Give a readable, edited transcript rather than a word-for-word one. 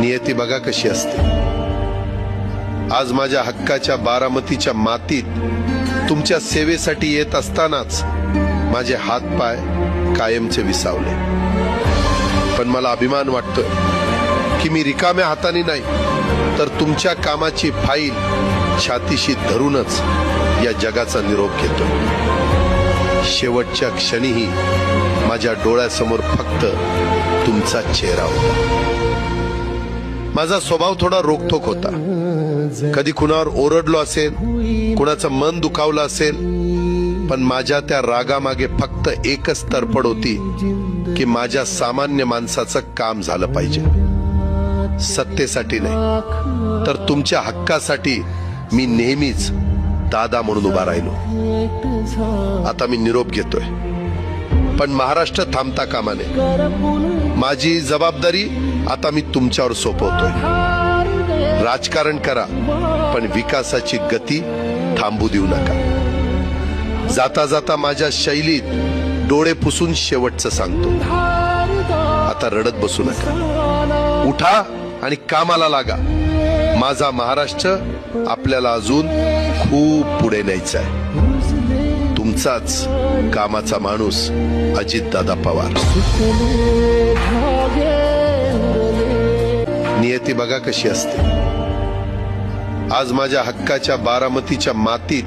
नियती बघा कशी असते। आज माझ्या हक्काच्या बारामतीच्या मातीत तुमच्या सेवेसाठी येत असतानाच माझे हातपाय कायमचे विसावले। पण मला अभिमान वाटतोय की मी रिकाम्या हाताने नाही तर तुमच्या कामाची फाईल छातीशी धरूनच या जगाचा निरोप घेतोय। शेवटच्या क्षणीही माझ्या डोळ्यासमोर फक्त तुमचा चेहरा होता। माझा स्वभाव थोडा रोखठोक होता, कधी कुणावर ओरडलो असेल, कुणाचं मन दुखावलं असेल, पण माझ्या त्या रागामागे फक्त एकच तडफड होती की माझ्या सामान्य माणसाचं काम झालं पाहिजे। सत्तेसाठी नाही तर तुमच्या हक्कासाठी मी नेहमीच दादा म्हणून उभा राहिलो। आता मी निरोप घेतोय, पण महाराष्ट्र थांबता कामा नये। माझी जबाबदारी आता मी तुमच्यावर सोपवतोय। राजकारण करा, पण विकासाची गती थांबू देऊ नका। जाता जाता माझ्या शैलीत डोळे पुसून शेवटचं सांगतो, आता रडत बसू नका। उठा आणि कामाला लागा। माझा महाराष्ट्र आपल्याला अजून खूप पुढे न्यायचा आहे। तुमचाच कामाचा माणूस अजितदादा पवार। नियती बघा कशी असते। आज माझ्या हक्काच्या बारामतीच्या मातीत